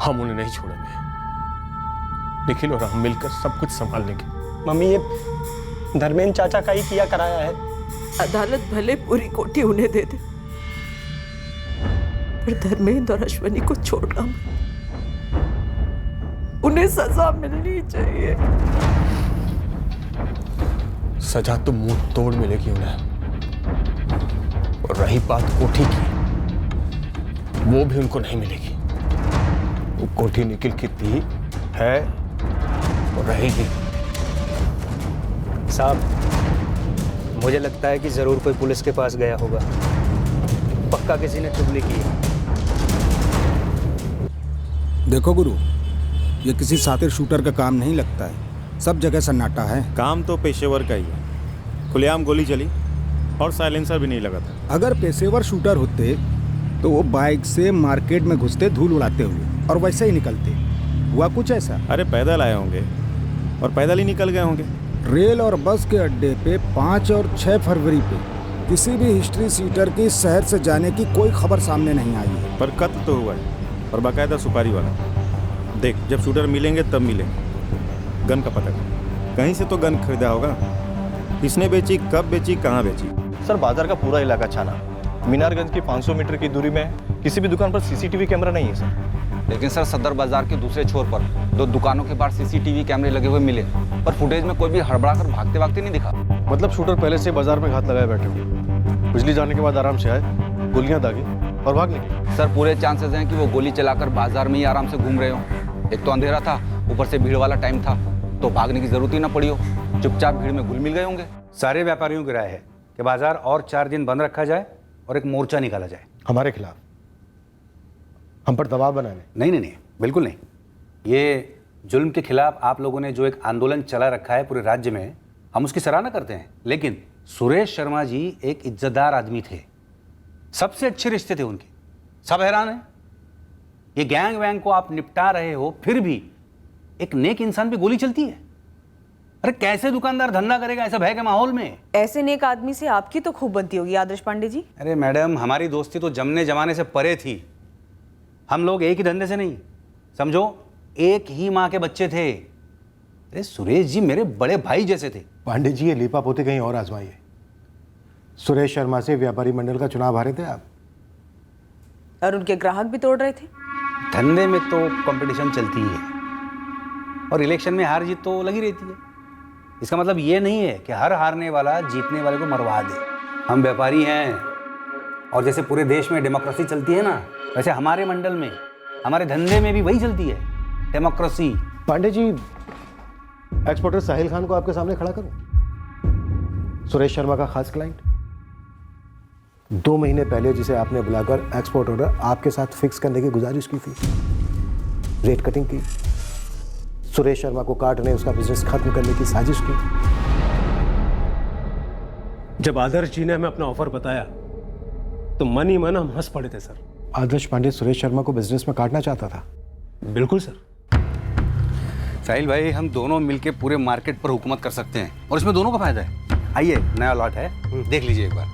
हम उन्हें नहीं छोड़ेंगे। निखिल और हम मिलकर सब कुछ संभाल लेंगे। मम्मी, ये धर्मेंद्र चाचा का ही किया कराया है। अदालत भले पूरी कोठी उन्हें दे दे, पर धर्मेंद्र और अश्वनी को छोड़ना मत। उन्हें सजा मिलनी चाहिए। सजा तो मुंह तोड़ मिलेगी उन्हें। और रही बात कोठी की, वो भी उनको नहीं मिलेगी। वो कोठी निखिल की थी, है और रहेगी। साहब, मुझे लगता है कि जरूर कोई पुलिस के पास गया होगा, पक्का किसी ने चुगली की है। देखो गुरु, ये किसी सातिर शूटर का काम नहीं लगता है। सब जगह सन्नाटा है। काम तो पेशेवर का ही है। खुलेआम गोली चली और साइलेंसर भी नहीं लगा था। अगर पेशेवर शूटर होते तो वो बाइक से मार्केट में घुसते धूल उड़ाते हुए और वैसे ही निकलते। हुआ कुछ ऐसा? अरे पैदल आए होंगे और पैदल ही निकल गए होंगे। रेल और बस के अड्डे पे 5 और 6 फरवरी पे किसी भी हिस्ट्री सीटर की शहर से जाने की कोई खबर सामने नहीं आई है। पर कत्ल तो हुआ है, और बाकायदा सुपारी वाला। देख, जब शूटर मिलेंगे तब मिलेंगे। गन का पता कर, कहीं से तो गन खरीदा होगा। किसने बेची, कब बेची, कहाँ बेची? सर, बाजार का पूरा इलाका छाना। मीनारगंज की 500 मीटर की दूरी में किसी भी दुकान पर सीसीटीवी कैमरा नहीं है सर। लेकिन सर, सदर बाजार के दूसरे छोर पर 2 दुकानों के बाहर सीसीटीवी कैमरे लगे हुए मिले, पर फुटेज में कोई भी हड़बड़ा कर भागते भागते नहीं दिखा। मतलब शूटर पहले से बाजार में घात लगाए बैठे हुए, बिजली जाने के बाद आराम से आए, गोलियां दागी और भाग निकले। सर, पूरे चांसेस हैं कि वो गोली चलाकर बाजार में ही आराम से घूम रहे हो। एक तो अंधेरा था, ऊपर से भीड़ वाला टाइम था, तो भागने की जरूरत ही ना पड़ी हो। चुपचाप भीड़ में घुल मिल गए होंगे। सारे व्यापारियों की राय है कि बाजार और 4 दिन बंद रखा जाए और एक मोर्चा निकाला जाए। हमारे खिलाफ? हम पर दबाव बनाने? नहीं नहीं नहीं, बिल्कुल नहीं। ये जुल्म के खिलाफ आप लोगों ने जो एक आंदोलन चला रखा है पूरे राज्य में, हम उसकी सराहना करते हैं। लेकिन सुरेश शर्मा जी एक इज्जतदार आदमी थे, सबसे अच्छे रिश्ते थे उनके, सब हैरान हैं। ये गैंग वैंग को आप निपटा रहे हो, फिर भी एक नेक इंसान पे गोली चलती है। अरे कैसे दुकानदार धंधा करेगा ऐसा भय के माहौल में? ऐसे नेक आदमी से आपकी तो खूब बनती होगी आदर्श पांडे जी। अरे मैडम, हमारी दोस्ती तो जमने जमाने से परे थी। हम लोग एक ही धंधे से नहीं, समझो एक ही माँ के बच्चे थे। अरे सुरेश जी मेरे बड़े भाई जैसे थे। पांडे जी, ये लीपा पोती कहीं और आजमाइए। सुरेश शर्मा से व्यापारी मंडल का चुनाव हारे थे आप, और उनके ग्राहक भी तोड़ रहे थे। धंधे में तो कंपटीशन चलती ही है, और इलेक्शन में हार जीत तो लगी रहती है। इसका मतलब ये नहीं है कि हर हारने वाला जीतने वाले को मरवा दे। हम व्यापारी हैं, और जैसे पूरे देश में डेमोक्रेसी चलती है ना, वैसे हमारे मंडल में, हमारे धंधे में भी वही चलती है, डेमोक्रेसी। पांडे जी, एक्सपोर्टर साहिल खान को आपके सामने खड़ा करूं, सुरेश शर्मा का खास क्लाइंट। 2 महीने पहले जिसे आपने बुलाकर एक्सपोर्ट ऑर्डर आपके साथ फिक्स करने की गुजारिश की थी, रेट कटिंग की, सुरेश शर्मा को काटने, उसका बिजनेस खत्म करने की साजिश की। जब आदर्श जी ने हमें अपना ऑफर बताया तो मन ही मन हम हंस पड़े थे सर। आदर्श पांडे सुरेश शर्मा को बिजनेस में काटना चाहता था? बिल्कुल सर। साहिल भाई, हम दोनों मिलके पूरे मार्केट पर हुकूमत कर सकते हैं, और इसमें दोनों का फायदा है। आइए, नया लॉट है, देख लीजिए एक बार।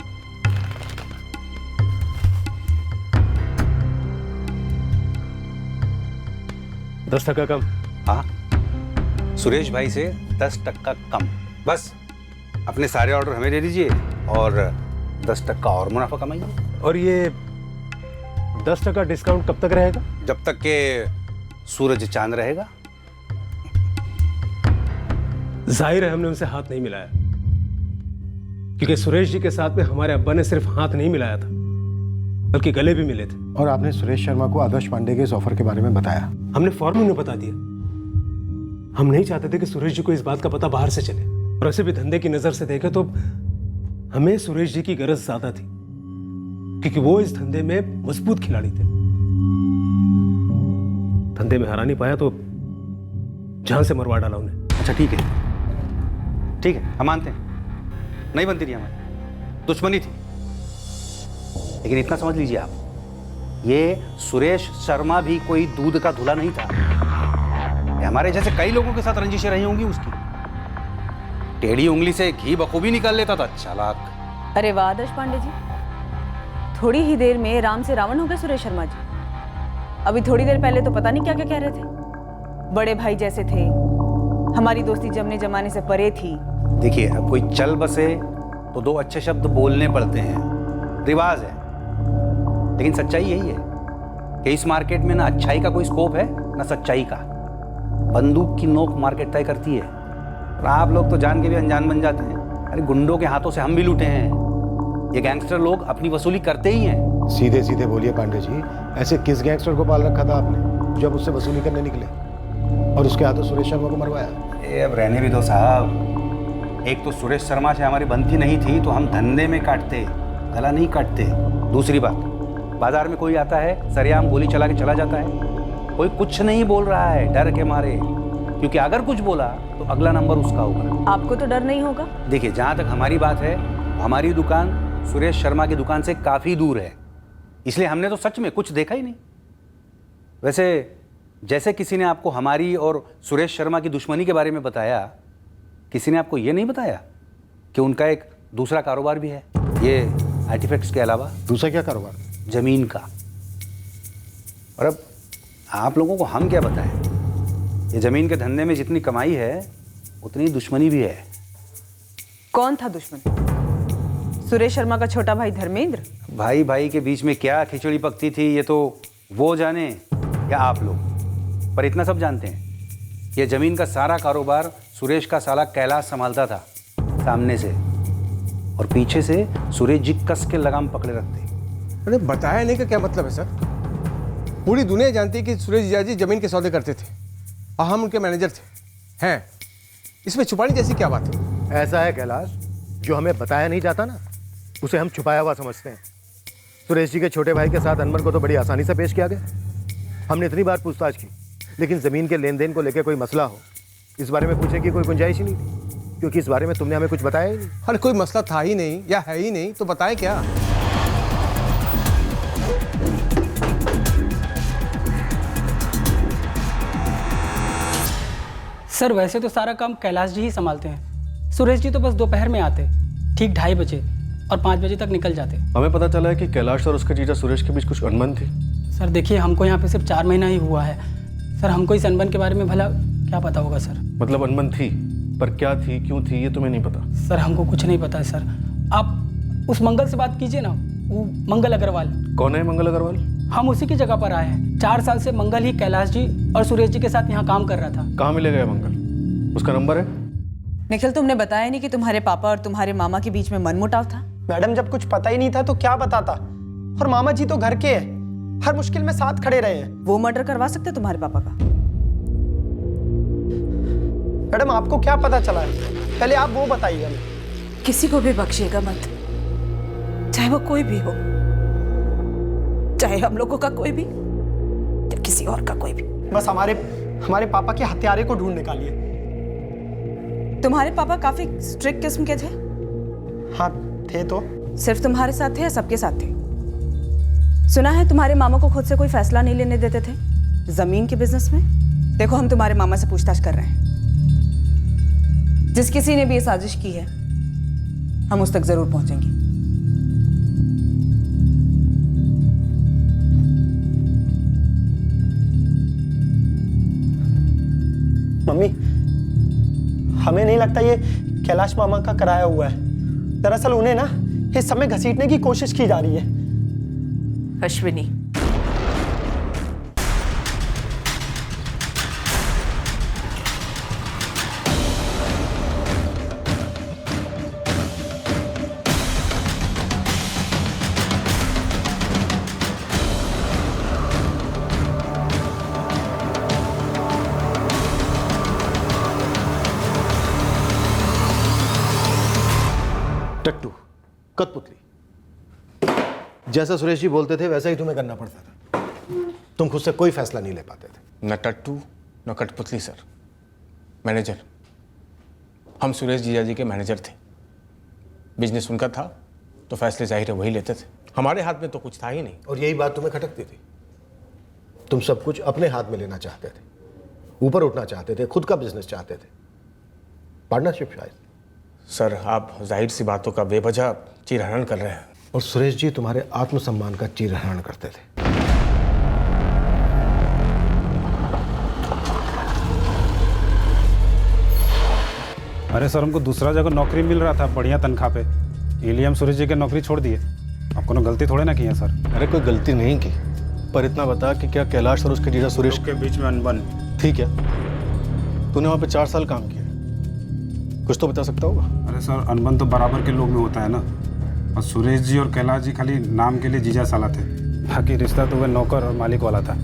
दस टका कम। हाँ, सुरेश भाई से 10% कम। बस अपने सारे ऑर्डर हमें दे दीजिए और 10% और मुनाफा कमाइए। और ये 10% डिस्काउंट कब तक रहेगा? जब तक के सूरज चांद रहेगा। जाहिर है हमने उनसे हाथ नहीं मिलाया, क्योंकि सुरेश जी के साथ में हमारे अब्बा ने सिर्फ हाथ नहीं मिलाया था, बल्कि गले भी मिले थे। और आपने सुरेश शर्मा को आदर्श पांडे के इस ऑफर के बारे में बताया? हमने फौरन उन्हें बता दिया। हम नहीं चाहते थे कि सुरेश जी को इस बात का पता बाहर से चले, और ऐसे भी धंधे की नजर से देखे तो हमें सुरेश जी की गरज ज्यादा थी, क्योंकि वो इस धंधे में मजबूत खिलाड़ी थे। धंधे में हरा नहीं पाया तो जान से मरवा डाला उन्हें। अच्छा ठीक है, ठीक है, हम मानते हैं नहीं बनती थी, हमारी दुश्मनी थी, लेकिन इतना समझ लीजिए आप, ये सुरेश शर्मा भी कोई दूध का धुला नहीं था। हमारे जैसे कई लोगों के साथ रंजिशें रही होंगी उसकी। टेढ़ी उंगली से घी बखूबी निकाल लेता था, चालाक। अरे वाह आदर्श पांडे जी, थोड़ी ही देर में राम से रावण हो गए सुरेश शर्मा जी। अभी थोड़ी देर पहले तो पता नहीं क्या क्या कह रहे थे, बड़े भाई जैसे थे, हमारी दोस्ती जमने जमाने से परे थी। देखिए, अब कोई चल बसे तो 2 अच्छे शब्द बोलने पड़ते हैं, रिवाज है। लेकिन सच्चाई यही है कि इस मार्केट में ना अच्छाई का कोई स्कोप है ना सच्चाई का। बंदूक की नोक मार्केट तय करती है, और आप लोग तो जान के भी अनजान बन जाते हैं। अरे गुंडों के हाथों से हम भी लूटे हैं। ये गैंगस्टर लोग अपनी वसूली करते ही हैं। सीधे सीधे बोलिए पांडे जी, ऐसे किस गैंगस्टर को पाल रखा था आपने जब उससे वसूली करने निकले और उसके हाथों सुरेश शर्मा को मरवाया? अब रहने भी दो साहब। एक तो सुरेश शर्मा से हमारी बनती नहीं थी तो हम धंधे में काटते, गला नहीं काटते। दूसरी बात, बाजार में कोई आता है सरेआम गोली चला के चला जाता है, कोई कुछ नहीं बोल रहा है डर के मारे, क्योंकि अगर कुछ बोला तो अगला नंबर उसका होगा। आपको तो डर नहीं होगा? देखिए, जहाँ तक हमारी बात है, हमारी दुकान सुरेश शर्मा की दुकान से काफ़ी दूर है, इसलिए हमने तो सच में कुछ देखा ही नहीं। वैसे जैसे किसी ने आपको हमारी और सुरेश शर्मा की दुश्मनी के बारे में बताया, किसी ने आपको ये नहीं बताया कि उनका एक दूसरा कारोबार भी है, ये आर्टिफैक्ट्स के अलावा। दूसरा क्या कारोबार? जमीन का। और अब आप लोगों को हम क्या बताएं, ये जमीन के धंधे में जितनी कमाई है उतनी दुश्मनी भी है। कौन था दुश्मन? सुरेश शर्मा का छोटा भाई धर्मेंद्र? भाई भाई के बीच में क्या खिचड़ी पकती थी ये तो वो जाने या आप लोग, पर इतना सब जानते हैं, ये जमीन का सारा कारोबार सुरेश का साला कैलाश संभालता था सामने से, और पीछे से सुरेश जी कस के लगाम पकड़े रखते। अरे बताया नहीं का क्या मतलब है सर? पूरी दुनिया जानती है कि सुरेश जीजा जी जमीन के सौदे करते थे और हम उनके मैनेजर थे। हैं, इसमें छुपाने जैसी क्या बात है? ऐसा है कैलाश, जो हमें बताया नहीं जाता ना, उसे हम छुपाया हुआ समझते हैं। सुरेश जी के छोटे भाई के साथ अनमन को तो बड़ी आसानी से पेश किया गया। हमने इतनी बार पूछताछ की, लेकिन ज़मीन के लेन देन को लेकर कोई मसला हो, इस बारे में पूछने की कोई गुंजाइश ही नहीं थी, क्योंकि इस बारे में तुमने हमें कुछ बताया ही नहीं। अरे कोई मसला था ही नहीं या है ही नहीं तो बताएं क्या? सर वैसे तो सारा काम कैलाश जी ही संभालते हैं। सुरेश जी तो बस दोपहर में आते, ठीक 2:30 बजे, और 5 बजे तक निकल जाते। हमें पता चला है कि कैलाश और उसके जीजा सुरेश के बीच कुछ अनबन थी। सर देखिए, हमको यहाँ पे सिर्फ 4 महीना ही हुआ है सर, हमको इस अनबन के बारे में भला क्या पता होगा सर। मतलब अनबन थी, पर क्या थी, क्यों थी, ये तुम्हें नहीं पता? सर हमको कुछ नहीं पता है सर। आप उस मंगल से बात कीजिए ना, वो मंगल अग्रवाल। कौन है मंगल अग्रवाल? हम उसी की जगह पर आए हैं। 4 साल से मंगल ही कैलाश जी और सुरेश जी के साथ यहाँ काम कर रहा था। कहाँ मिलेगा ये मंगल? उसका नंबर है? निखिल, तुमने बताया नहीं कि तुम्हारे पापा और तुम्हारे मामा के बीच में मनमुटाव था? मैडम, जब कुछ पता ही नहीं था तो क्या बताता, और मामा जी तो घर के हैं, हर मुश्किल में साथ खड़े रहे हैं। वो मर्डर करवा सकते तुम्हारे पापा का? मैडम, आपको क्या पता चला है, पहले आप वो बताइए हमें। किसी को भी बख्शिएगा मत, चाहे वो कोई भी हो, चाहे हम लोगों का कोई भी या किसी और का कोई भी। बस हमारे पापा के हत्यारे को ढूंढ निकालिए। तुम्हारे पापा काफी स्ट्रिक्ट किस्म के थे? हाँ थे। तो सिर्फ तुम्हारे साथ थे या सबके साथ थे? सुना है तुम्हारे मामा को खुद से कोई फैसला नहीं लेने देते थे जमीन के बिजनेस में। देखो, हम तुम्हारे मामा से पूछताछ कर रहे हैं। जिस किसी ने भी ये साजिश की है, हम उस तक जरूर पहुंचेंगे। मम्मी, हमें नहीं लगता ये कैलाश मामा का कराया हुआ है। दरअसल उन्हें ना इस समय घसीटने की कोशिश की जा रही है। अश्विनी, टट्टू, कठपुतली, जैसा सुरेश जी बोलते थे वैसा ही तुम्हें करना पड़ता था। तुम खुद से कोई फैसला नहीं ले पाते थे। न टट्टू न कठपुतली सर, मैनेजर। हम सुरेश जीजा जी के मैनेजर थे। बिजनेस उनका था तो फैसले जाहिर है वही लेते थे। हमारे हाथ में तो कुछ था ही नहीं। और यही बात तुम्हें खटकती थी। तुम सब कुछ अपने हाथ में लेना चाहते थे, ऊपर उठना चाहते थे, खुद का बिजनेस चाहते थे, पार्टनरशिप शायद। सर, आप जाहिर सी बातों का बेवजह चीरहरण कर रहे हैं। और सुरेश जी तुम्हारे आत्मसम्मान का चीरहरण करते थे। अरे सर, हमको दूसरा जगह नौकरी मिल रहा था बढ़िया तनख्वाह पे, इसलिए हम सुरेश जी की नौकरी छोड़ दिए। आपको ना गलती थोड़े ना की है सर। अरे कोई गलती नहीं की, पर इतना बता कि क्या कैलाश और उसके जीजा सुरेश के बीच में अनबन ठीक है? तूने वहाँ पे 4 साल काम किया, कुछ तो बता सकता होगा। अरे सर, अनबन तो बराबर के लोग में होता है ना, और सुरेश जी और कैलाश जी खाली नाम के लिए जीजा साला थे, बाकी रिश्ता तो वह नौकर और मालिक वाला था।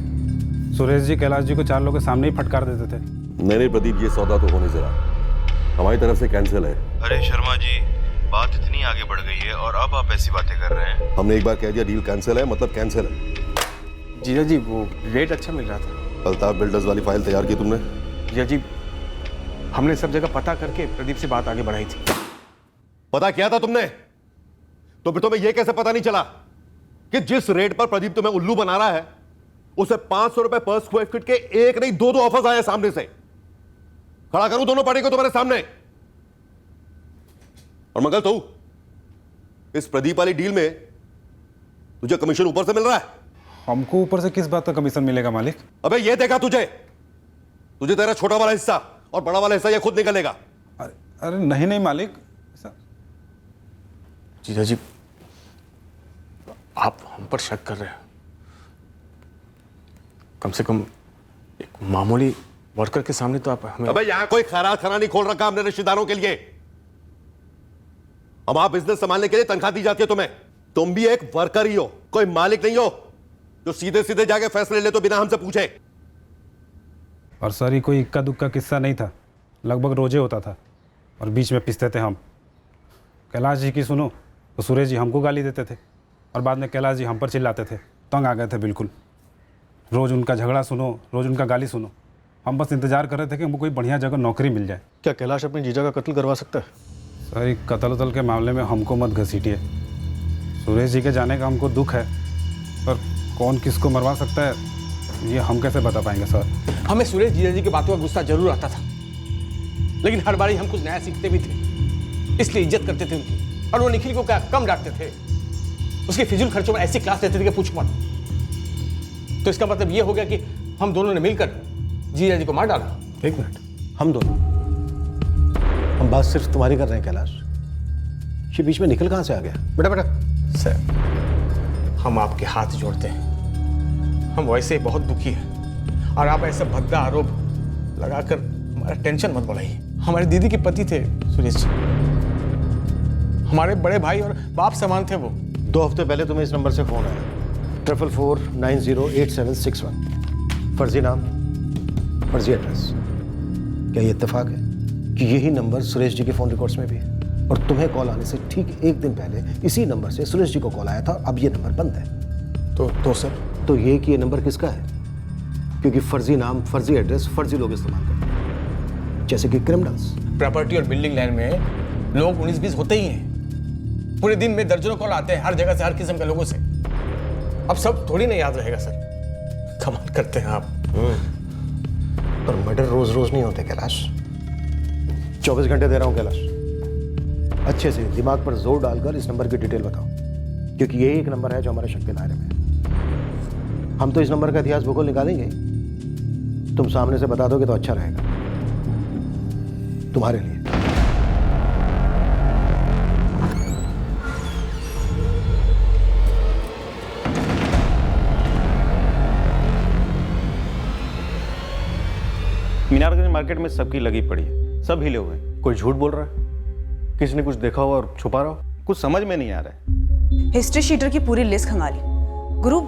सुरेश जी कैलाश जी को 4 लोगों के सामने ही फटकार देते थे। नहीं प्रदीप, ये सौदा तो होने जरा हमारी तरफ से कैंसिल है। अरे शर्मा जी, बात इतनी आगे बढ़ गई है और अब आप ऐसी बातें कर रहे हैं। हमने एक बार कह दिया डील कैंसिल है, मतलब कैंसिल है। जीजा जी, वो रेट अच्छा मिल रहा था। अल्ताफ बिल्डर्स वाली फाइल तैयार की तुमने? जीजा जी, हमने सब जगह पता करके प्रदीप से बात आगे बढ़ाई थी। पता किया था तुमने? तो फिर तुम्हें यह कैसे पता नहीं चला कि जिस रेट पर प्रदीप तुम्हें उल्लू बना रहा है उसे 500 रुपए पर स्क्वायर फीट के एक नहीं दो ऑफर्स आए सामने से। खड़ा करूं दोनों पार्टी को तुम्हारे सामने। और मंगल, तो इस प्रदीप वाली डील में तुझे कमीशन ऊपर से मिल रहा है? हमको ऊपर से किस बात का कमीशन मिलेगा मालिक? अबे ये देखा तुझे तेरा छोटा वाला हिस्सा और बड़ा वाला हिस्सा ये खुद निकलेगा। अरे नहीं नहीं मालिक। जीजा जी, आप हम पर शक कर रहे हैं। कम से कम एक मामूली वर्कर के सामने तो आप हमें। अबे यहां कोई खैरात खाना नहीं खोल रखा हमने रिश्तेदारों के लिए। अब आप बिजनेस संभालने के लिए तनख्वाह दी जाती है तुम्हें। तुम भी एक वर्कर ही हो, कोई मालिक नहीं हो जो सीधे सीधे जाके फैसले ले तो बिना हमसे पूछे। और सर, ये कोई इक्का दुक्का किस्सा नहीं था, लगभग रोजे होता था और बीच में पिसते थे हम। कैलाश जी की सुनो तो सुरेश जी हमको गाली देते थे और बाद में कैलाश जी हम पर चिल्लाते थे। तंग आ गए थे बिल्कुल। रोज़ उनका झगड़ा सुनो, रोज़ उनका गाली सुनो। हम बस इंतज़ार कर रहे थे कि हमको कोई बढ़िया जगह नौकरी मिल जाए। क्या कैलाश अपनी जीजा का कत्ल करवा सकता है? सर, एक कत्ल उतल के मामले में हमको मत घसीटिए। सुरेश जी के जाने का हमको दुख है, पर कौन किसको मरवा सकता है ये हम कैसे बता पाएंगे सर? हमें सुरेश जीजा जी की बातों का गुस्सा जरूर आता था, लेकिन हर बारी हम कुछ नया सीखते भी थे, इसलिए इज्जत करते थे उनकी। और वो निखिल को क्या कम डांटते थे, उसके फिजूल खर्चों में ऐसी क्लास लेते थे कि पूछ मत। तो इसका मतलब ये हो गया कि हम दोनों ने मिलकर जीजा जी को मार डाला। एक मिनट, हम दोनों? हम बात सिर्फ तुम्हारी कर रहे हैं कैलाश, ये बीच में निकल कहां से आ गया? बेटा सर, हम आपके हाथ जोड़ते हैं, हम वैसे ही बहुत दुखी हैं और आप ऐसा भद्दा आरोप लगाकर हमारा टेंशन मत बढ़ाइए। हमारी दीदी के पति थे सुरेश जी, हमारे बड़े भाई और बाप समान थे वो। 2 हफ्ते पहले तुम्हें इस नंबर से फोन आया, 4449087661। फर्जी नाम, फर्जी एड्रेस। क्या ये इत्तेफाक है कि यही नंबर सुरेश जी के फोन रिकॉर्ड्स में भी है? और तुम्हें कॉल आने से ठीक 1 दिन पहले इसी नंबर से सुरेश जी को कॉल आया था, अब ये नंबर बंद है। तो सर, तो ये कि ये नंबर किसका है? क्योंकि फर्जी नाम, फर्जी एड्रेस फर्जी लोग इस्तेमाल करते हैं, जैसे कि क्रिमिनल्स। प्रॉपर्टी और बिल्डिंग लाइन में लोग 19-20 होते ही हैं। पूरे दिन में दर्जनों कॉल आते हैं हर जगह से, हर किस्म के लोगों से। अब सब थोड़ी ना याद रहेगा सर, कमाल करते हैं आप। पर मर्डर रोज रोज नहीं होते कैलाश। 24 घंटे दे रहा हूं कैलाश, अच्छे से दिमाग पर जोर डालकर इस नंबर की डिटेल बताओ, क्योंकि यही एक नंबर है जो हमारे शक के दायरे में है। हम तो इस नंबर का इतिहास भूगोल निकालेंगे, तुम सामने से बता दोगे तो अच्छा रहेगा तुम्हारे लिए। मीनारगंज मार्केट में सबकी लगी पड़ी है, सब हिले हुए हैं। कोई झूठ बोल रहा है? किसी ने कुछ देखा हुआ और छुपा रहा हो? कुछ समझ में नहीं आ रहा है। हिस्ट्री शीटर की पूरी लिस्ट खंगाली। गुरु,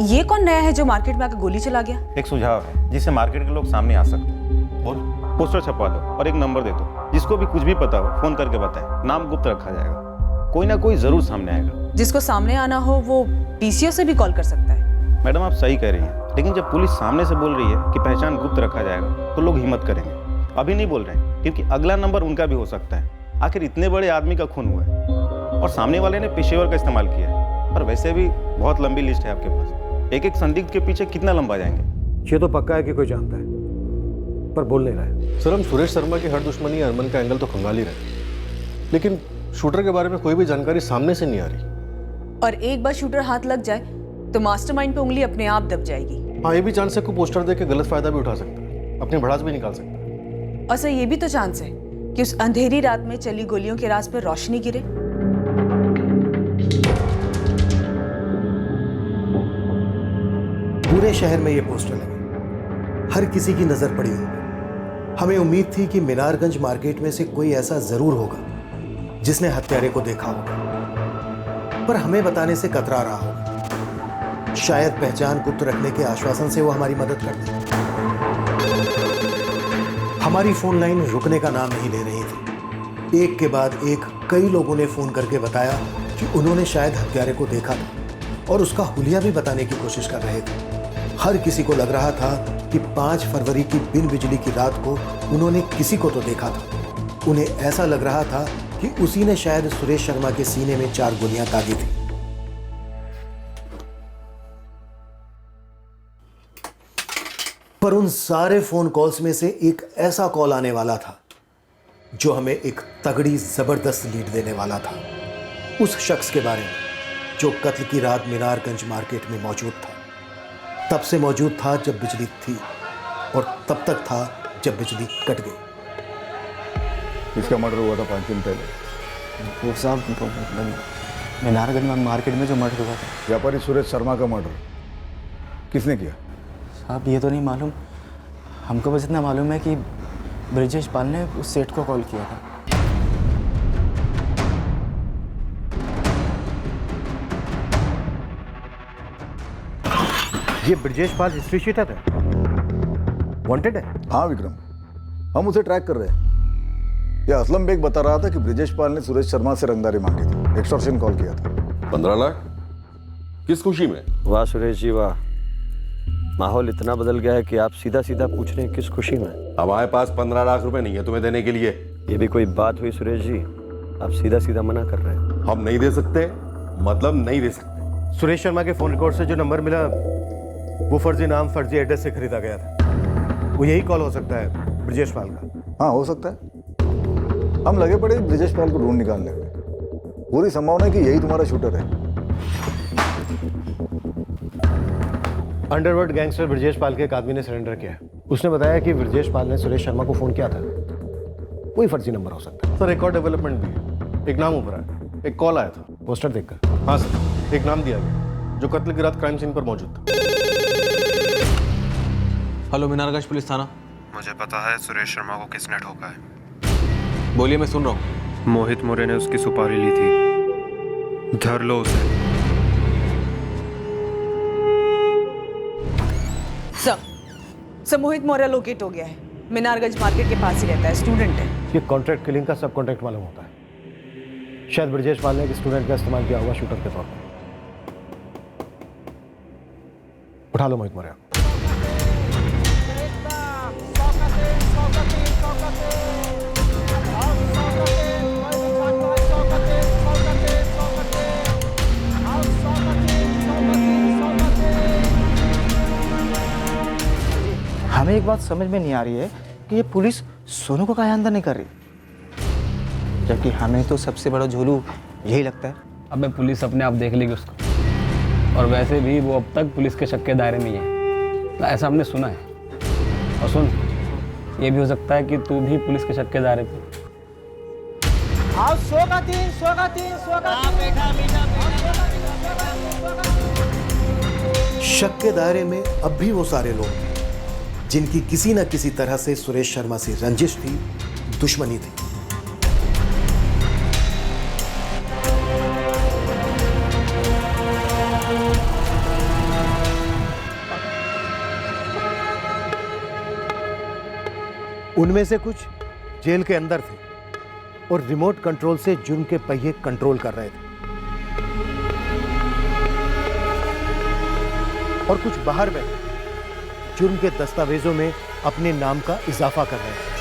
ये कौन नया है जो मार्केट में आकर गोली चला गया? एक सुझाव है जिससे मार्केट के लोग सामने आ सकते हैं। बोल। पोस्टर छपवा दो और एक नंबर दे दो, जिसको भी कुछ भी पता हो फोन करके बताएं। नाम गुप्त रखा जाएगा, कोई ना कोई जरूर सामने आएगा। जिसको सामने आना हो वो पीसीओ से भी कॉल कर सकता है। मैडम, आप सही कह रही हैं, लेकिन जब पुलिस सामने से बोल रही है कि पहचान गुप्त रखा जाएगा तो लोग हिम्मत करेंगे। अभी नहीं बोल रहे हैं क्योंकि अगला नंबर उनका भी हो सकता है। आखिर इतने बड़े आदमी का खून हुआ है और सामने वाले ने पेशेवर का इस्तेमाल किया है। और वैसे भी बहुत लंबी लिस्ट है आपके पास, एक एक संदिग्ध के पीछे कितना लंबा जाएंगे? ये तो पक्का है कि कोई जानता है, पर बोल नहीं रहा है। सर, हम सुरेश शर्मा की हर दुश्मनी अरमान का एंगल तो खंगाल ही रहे, लेकिन शूटर के बारे में कोई भी जानकारी सामने से नहीं आ रही। और एक बार शूटर हाथ लग जाए तो मास्टरमाइंड पे उंगली अपने आप दब जाएगी। हाँ, ये भी चांस है कि पोस्टर देके गलत फायदा भी उठा सकता है, अपनी भड़ास भी निकाल सकता है। और सर, ये भी तो चांस है कि उस अंधेरी रात में चली गोलियों के राज पर रोशनी गिरे। पूरे शहर में ये पोस्टर लगे, हर किसी की नजर पड़ी होगी। हमें उम्मीद थी कि मीनारगंज मार्केट में से कोई ऐसा जरूर होगा जिसने हत्यारे को देखा होगा, पर हमें बताने से कतरा रहा होगा। शायद पहचान गुप्त रखने के आश्वासन से वो हमारी मदद कर दे। हमारी फोन लाइन रुकने का नाम नहीं ले रही थी। एक के बाद एक कई लोगों ने फोन करके बताया कि उन्होंने शायद हत्यारे को देखा था और उसका हुलिया भी बताने की कोशिश कर रहे थे। हर किसी को लग रहा था कि 5 फरवरी की बिन बिजली की रात को उन्होंने किसी को तो देखा था। उन्हें ऐसा लग रहा था कि उसी ने शायद सुरेश शर्मा के सीने में 4 गोलियां दागी थी। पर उन सारे फोन कॉल्स में से एक ऐसा कॉल आने वाला था जो हमें एक तगड़ी जबरदस्त लीड देने वाला था, उस शख्स के बारे में जो कत्ल की रात मीनारगंज मार्केट में मौजूद था। तब से मौजूद था जब बिजली थी और तब तक था जब बिजली कट गई। इसका मर्डर हुआ था 5 दिन पहले। वो साहब मीनारगंज मार्केट में जो मर्डर हुआ था, व्यापारी सुरेश शर्मा का मर्डर किसने किया? साहब ये तो नहीं मालूम, हमको बस इतना मालूम है कि ब्रिजेश पाल ने उस सेठ को कॉल किया था। ये ब्रिजेश पाल हिस्ट्री शीटर है, वांटेड है? हाँ विक्रम, हम उसे ट्रैक कर रहे हैं। ये असलम बेग बता रहा था कि ब्रिजेश पाल ने सुरेश शर्मा से रंगदारी मांगी थी, एक्सटॉर्शन कॉल किया था। 15 लाख? किस खुशी में? वाह सुरेश जी वाह, माहौल इतना बदल गया है कि आप सीधा सीधा पूछ रहे हैं किस खुशी में। हमारे पास 15 लाख रुपए नहीं है तुम्हें देने के लिए। ये भी कोई बात हुई सुरेश जी? आप सीधा सीधा मना कर रहे हैं। हम नहीं दे सकते, मतलब नहीं दे सकते। सुरेश शर्मा के फोन रिकॉर्ड से जो नंबर मिला वो फर्जी नाम फर्जी एड्रेस से खरीदा गया था। वो यही कॉल हो सकता है ब्रजेश पाल का। हाँ हो सकता है। हम लगे पड़े ब्रजेश पाल को ढूंढ निकालने में। पूरी संभावना है कि यही तुम्हारा शूटर है। अंडरवर्ल्ड गैंगस्टर ब्रजेश पाल के एक आदमी ने सरेंडर किया है। उसने बताया कि ब्रजेश पाल ने सुरेश शर्मा को फोन किया था। कोई फर्जी नंबर हो सकता है। सर एक और डेवलपमेंट भी है। एक नाम उभरा है, एक कॉल आया था। पोस्टर देखकर? हाँ सर, एक नाम दिया गया जो कत्ल की रात क्राइम सीन पर मौजूद था। हेलो मीनारगंज पुलिस थाना। मुझे पता है सुरेश शर्मा को किसने ठोका है। बोलिए, मैं सुन रहा हूँ। मोहित मोरे ने उसकी सुपारी ली थी, धर लो उसे। सर मोहित मौर्य लोकेट हो गया है। मीनारगंज मार्केट के पास ही रहता है, स्टूडेंट है। ये कॉन्ट्रैक्ट किलिंग का सब कॉन्ट्रैक्ट मालूम होता है। शायद ब्रजेश पाल ने एक स्टूडेंट का इस्तेमाल किया होगा शूटर के तौर पर। उठा लो मोहित मौर्य। हमें एक बात समझ में नहीं आ रही है कि ये पुलिस सोनू को काहे अंदर नहीं कर रही, जबकि हमें तो सबसे बड़ा झोलू यही लगता है। अबे पुलिस अपने आप देख लेगी उसको, और वैसे भी वो अब तक पुलिस के शक के दायरे में ही है, ऐसा हमने सुना है। और सुन, ये भी हो सकता है कि तू भी पुलिस के शक के दायरे पे। शक के दायरे में अब भी वो सारे लोग हैं जिनकी किसी न किसी तरह से सुरेश शर्मा से रंजिश थी, दुश्मनी थी। उनमें से कुछ जेल के अंदर थे और रिमोट कंट्रोल से जुर्म के पहिए कंट्रोल कर रहे थे, और कुछ बाहर बैठे जुर्म के दस्तावेजों में अपने नाम का इजाफा कर रहे थे।